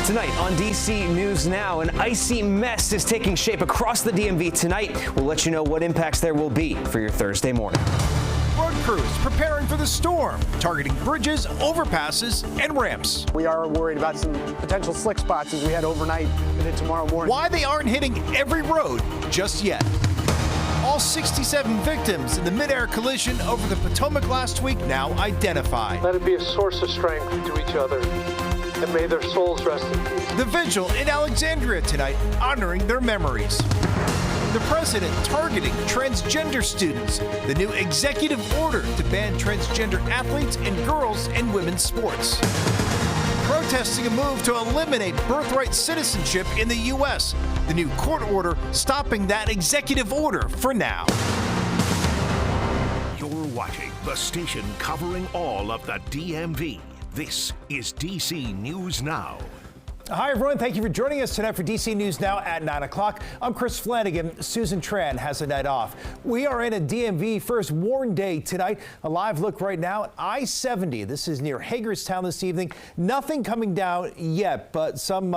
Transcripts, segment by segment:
Tonight on DC News Now, an icy mess is taking shape across the DMV tonight. We'll let you know what impacts there will be for your Thursday morning. Road crews preparing for the storm, targeting bridges, overpasses, and ramps. We are worried about some potential slick spots as we head overnight into tomorrow morning. Why they aren't hitting every road just yet. All 67 victims in the mid-air collision over the Potomac last week now identified. Let it be a source of strength to each other, and may their souls rest in peace. The vigil in Alexandria tonight, honoring their memories. The president targeting transgender students. The new executive order to ban transgender athletes in girls and women's sports. Protesting a move to eliminate birthright citizenship in the U.S. The new court order stopping that executive order for now. You're watching the station covering all of the DMV. This is DC News Now. Hi, everyone. Thank you for joining us tonight for DC News Now at 9 o'clock. I'm Chris Flanagan. Susan Tran has a night off. We are in a DMV first warn day tonight. A live look right now at I-70. This is near Hagerstown this evening. Nothing coming down yet, but some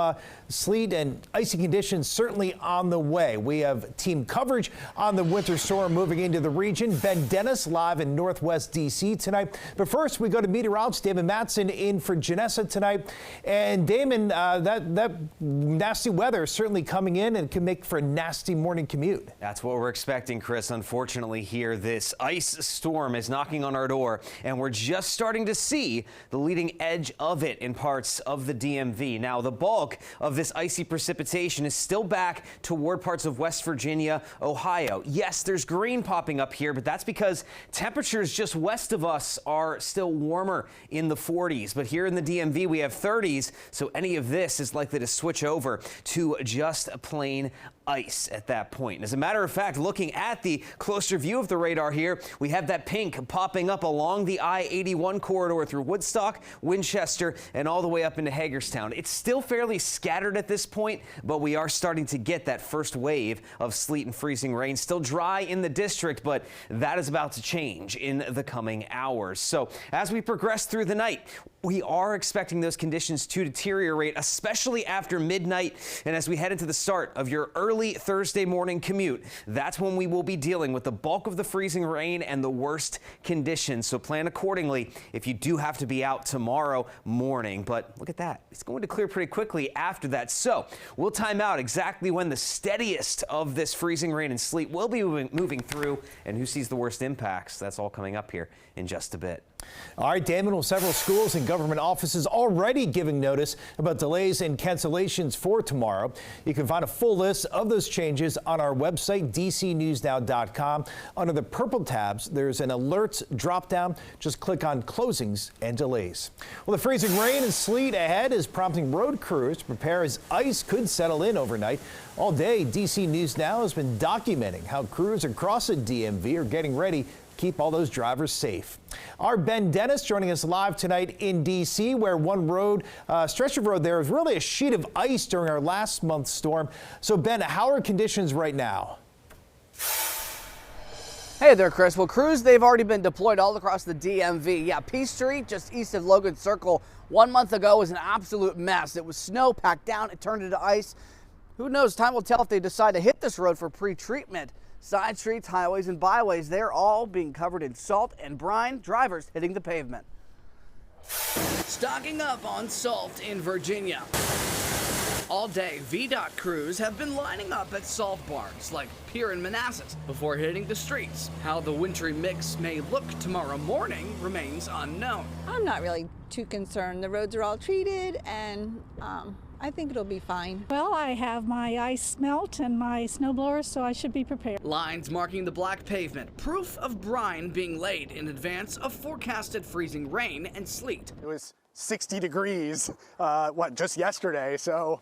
sleet and icy conditions certainly on the way. We have team coverage on the winter storm moving into the region. Ben Dennis live in Northwest DC tonight. But first, we go to meteorologist Damon Matson in for Janessa tonight. And Damon, that nasty weather is certainly coming in and can make for a nasty morning commute. That's what we're expecting, Chris. Unfortunately, here, this ice storm is knocking on our door, and we're just starting to see the leading edge of it in parts of the DMV. Now, the bulk of this icy precipitation is still back toward parts of West Virginia, Ohio. Yes, there's green popping up here, but that's because temperatures just west of us are still warmer in the 40s. But here in the DMV, we have 30s, so any of this is likely to switch over to just plain ice at that point. And as a matter of fact, looking at the closer view of the radar here, we have that pink popping up along the I-81 corridor through Woodstock, Winchester, and all the way up into Hagerstown. It's still fairly scattered at this point, but we are starting to get that first wave of sleet and freezing rain. Still dry in the district, but that is about to change in the coming hours. So as we progress through the night, we are expecting those conditions to deteriorate, especially after midnight. And as we head into the start of your early Thursday morning commute, that's when we will be dealing with the bulk of the freezing rain and the worst conditions. So plan accordingly if you do have to be out tomorrow morning. But look at that. It's going to clear pretty quickly after that. So we'll time out exactly when the steadiest of this freezing rain and sleet will be moving through, and who sees the worst impacts. That's all coming up here in just a bit. All right, Damon, well, several schools and government offices already giving notice about delays and cancellations for tomorrow. You can find a full list of those changes on our website, dcnewsnow.com. Under the purple tabs, there's an alerts drop down. Just click on closings and delays. Well, the freezing rain and sleet ahead is prompting road crews to prepare as ice could settle in overnight. All day, DC News Now has been documenting how crews across the DMV are getting ready keep all those drivers safe. Our Ben Dennis joining us live tonight in D.C., where one stretch of road there is really a sheet of ice during our last month's storm. So, Ben, how are conditions right now? Hey there, Chris. Well, crews, they've already been deployed all across the DMV. Yeah, Peace Street, just east of Logan Circle, 1 month ago was an absolute mess. It was snow packed down. It turned into ice. Who knows? Time will tell if they decide to hit this road for pre-treatment. Side streets, highways, and byways, they're all being covered in salt and brine, drivers hitting the pavement. Stocking up on salt in Virginia. All day, VDOT crews have been lining up at salt barns like Pier and Manassas before hitting the streets. How the wintry mix may look tomorrow morning remains unknown. I'm not really too concerned. The roads are all treated, and I think it'll be fine. Well, I have my ice melt and my snowblower, so I should be prepared. Lines marking the black pavement, proof of brine being laid in advance of forecasted freezing rain and sleet. It was 60 degrees, just yesterday. So,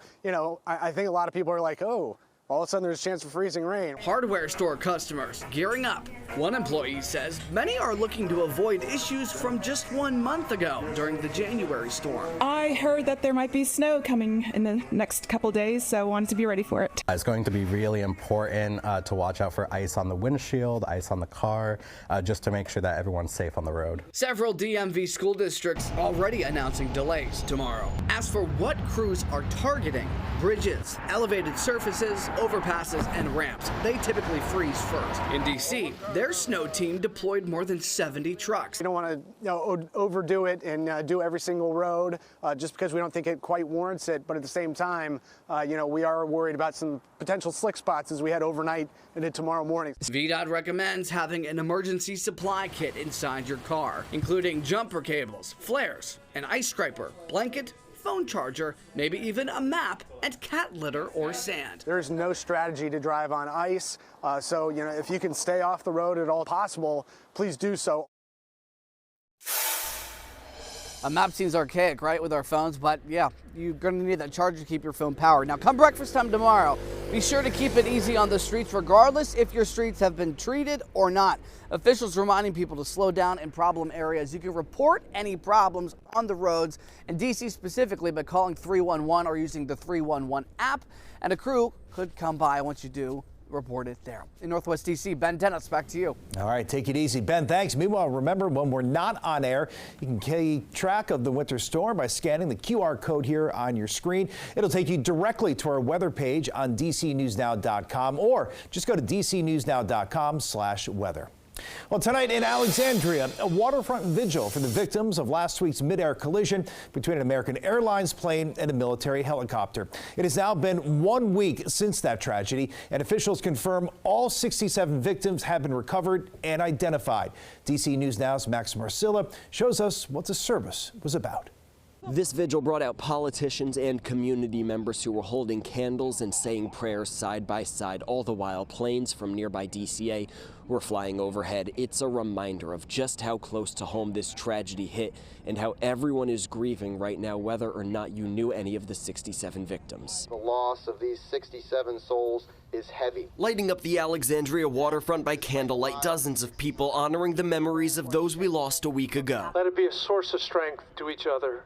I think a lot of people are like, oh, all of a sudden there's a chance for freezing rain. Hardware store customers gearing up. One employee says many are looking to avoid issues from just 1 month ago during the January storm. I heard that there might be snow coming in the next couple days, so I wanted to be ready for it. It's going to be really important to watch out for ice on the windshield, ice on the car, just to make sure that everyone's safe on the road. Several DMV school districts already announcing delays tomorrow. As for what crews are targeting, bridges, elevated surfaces, overpasses, and ramps, they typically freeze first. In D.C., their snow team deployed more than 70 trucks. We don't want to overdo it and do every single road just because we don't think it quite warrants it. But at the same time, we are worried about some potential slick spots as we head overnight into tomorrow morning. VDOT recommends having an emergency supply kit inside your car, including jumper cables, flares, an ice scraper, blanket, phone charger, maybe even a map, and cat litter or sand. There's no strategy to drive on ice, so if you can stay off the road at all possible, please do so. A map seems archaic, right, with our phones, but yeah, you're going to need that charger to keep your phone powered. Now, come breakfast time tomorrow, be sure to keep it easy on the streets, regardless if your streets have been treated or not. Officials reminding people to slow down in problem areas. You can report any problems on the roads, in D.C. specifically, by calling 311 or using the 311 app, and a crew could come by once you do report it there. In Northwest D.C., Ben Dennis, back to you. All right, take it easy, Ben. Thanks. Meanwhile, remember, when we're not on air, you can keep track of the winter storm by scanning the QR code here on your screen. It'll take you directly to our weather page on DCNewsNow.com, or just go to DCNewsNow.com/weather. Well, tonight in Alexandria, a waterfront vigil for the victims of last week's mid-air collision between an American Airlines plane and a military helicopter. It has now been 1 week since that tragedy, and officials confirm all 67 victims have been recovered and identified. DC News Now's Max Marcilla shows us what the service was about. This vigil brought out politicians and community members who were holding candles and saying prayers side by side, all the while planes from nearby DCA were flying overhead. It's a reminder of just how close to home this tragedy hit and how everyone is grieving right now, whether or not you knew any of the 67 victims. The loss of these 67 souls is heavy. Lighting up the Alexandria waterfront by candlelight, dozens of people honoring the memories of those we lost a week ago. Let it be a source of strength to each other,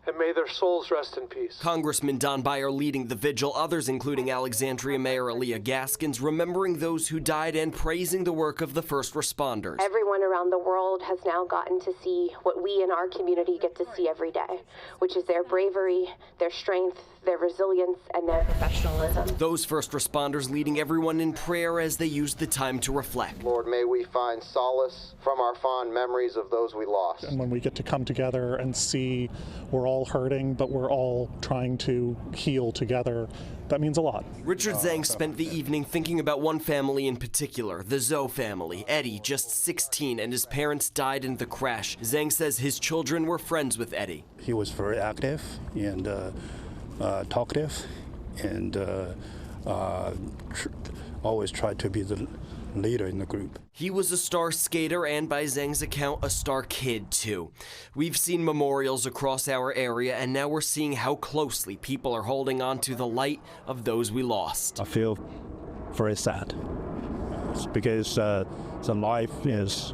and may their souls rest in peace. Congressman Don Beyer leading the vigil, others including Alexandria Mayor Aaliyah Gaskins remembering those who died and praising the work of the first responders. Everyone around the world has now gotten to see what we in our community get to see every day, which is their bravery, their strength, their resilience, and their professionalism. Those first responders leading everyone in prayer as they used the time to reflect. Lord, may we find solace from our fond memories of those we lost. And when we get to come together and see we're all hurting, but we're all trying to heal together, that means a lot. Richard Zhang spent the evening thinking about one family in particular, the Zhou family. Eddie, just 16, and his parents died in the crash. Zhang says his children were friends with Eddie. He was very active and talkative, and always tried to be the leader in the group. He was a star skater and, by Zhang's account, a star kid too. We've seen memorials across our area, and now we're seeing how closely people are holding on to the light of those we lost. I feel very sad because the life is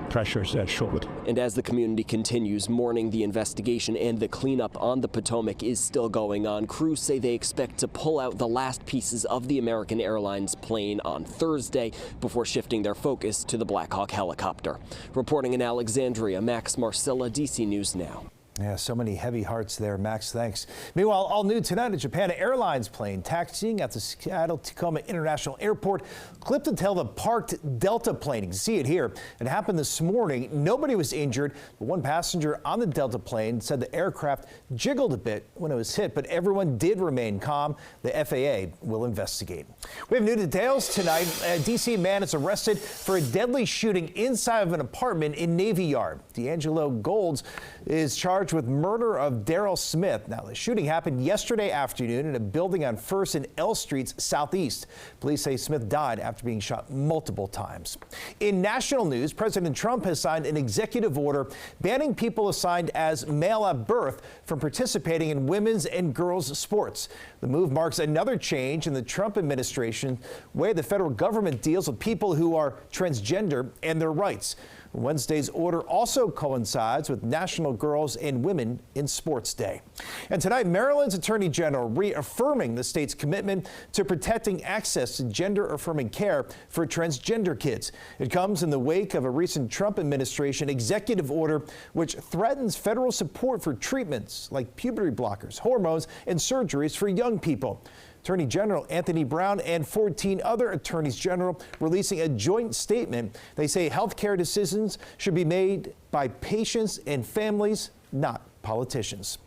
pressures at short. And as the community continues mourning the investigation and the cleanup on the Potomac is still going on, crews say they expect to pull out the last pieces of the American Airlines plane on Thursday before shifting their focus to the Black Hawk helicopter. Reporting in Alexandria, Max Marcilla, DC News Now. Yeah, so many heavy hearts there, Max. Thanks. Meanwhile, all new tonight, a Japan Airlines plane taxiing at the Seattle-Tacoma International Airport clipped and tailed a parked Delta plane. You can see it here. It happened this morning. Nobody was injured, but one passenger on the Delta plane said the aircraft jiggled a bit when it was hit, but everyone did remain calm. The FAA will investigate. We have new details tonight. A D.C. man is arrested for a deadly shooting inside of an apartment in Navy Yard. D'Angelo Golds is charged charged with murder of Daryl Smith. Now, the shooting happened yesterday afternoon in a building on 1st and L Streets Southeast. Police say Smith died after being shot multiple times. In national news, President Trump has signed an executive order banning people assigned as male at birth from participating in women's and girls' sports. The move marks another change in the Trump administration way the federal government deals with people who are transgender and their rights. Wednesday's order also coincides with National Girls and Women in Sports Day. And tonight, Maryland's Attorney General reaffirming the state's commitment to protecting access to gender-affirming care for transgender kids. It comes in the wake of a recent Trump administration executive order which threatens federal support for treatments like puberty blockers, hormones, and surgeries for young people. Attorney General Anthony Brown and 14 other attorneys general releasing a joint statement. They say health care decisions should be made by patients and families, not politicians.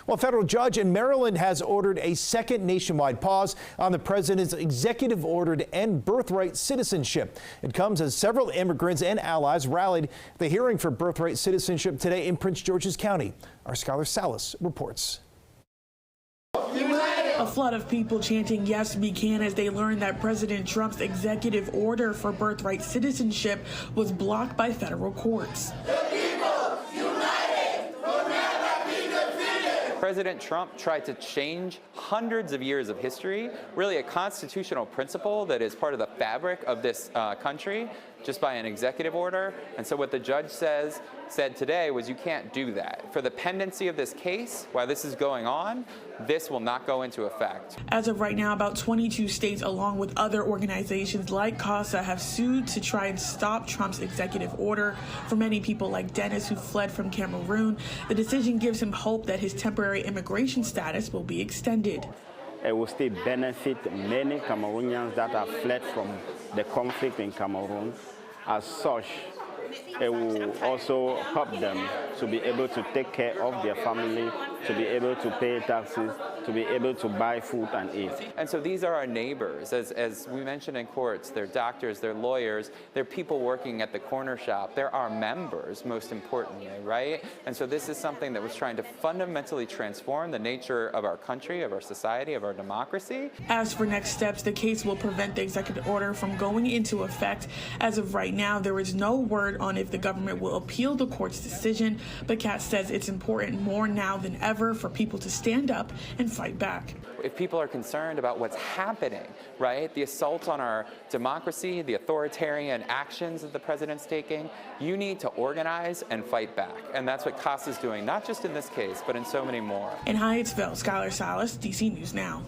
Well, a federal judge in Maryland has ordered a second nationwide pause on the president's executive order to end birthright citizenship. It comes as several immigrants and allies rallied at the hearing for birthright citizenship today in Prince George's County. Our Skylar Salas reports. A flood of people chanting yes began as they learned that President Trump's executive order for birthright citizenship was blocked by federal courts. President Trump tried to change hundreds of years of history, really a constitutional principle that is part of the fabric of this country, just by an executive order. And so what the judge said today was you can't do that. For the pendency of this case, while this is going on, this will not go into effect. As of right now, about 22 states, along with other organizations like CASA, have sued to try and stop Trump's executive order. For many people like Dennis, who fled from Cameroon, the decision gives him hope that his temporary immigration status will be extended. It will still benefit many Cameroonians that have fled from the conflict in Cameroon. As such, it will also help them to be able to take care of their family, to be able to pay taxes, to be able to buy food and eat. And so these are our neighbors. As we mentioned in courts, they're doctors, they're lawyers, they're people working at the corner shop. They're our members, most importantly, right? And so this is something that was trying to fundamentally transform the nature of our country, of our society, of our democracy. As for next steps, the case will prevent the executive order from going into effect. As of right now, there is no word on if the government will appeal the court's decision, but Katz says it's important more now than ever for people to stand up and fight back. If people are concerned about what's happening, right, the assault on our democracy, the authoritarian actions that the president's taking, you need to organize and fight back. And that's what CASA is doing, not just in this case, but in so many more. In Hyattsville, Skylar Salas, DC News Now.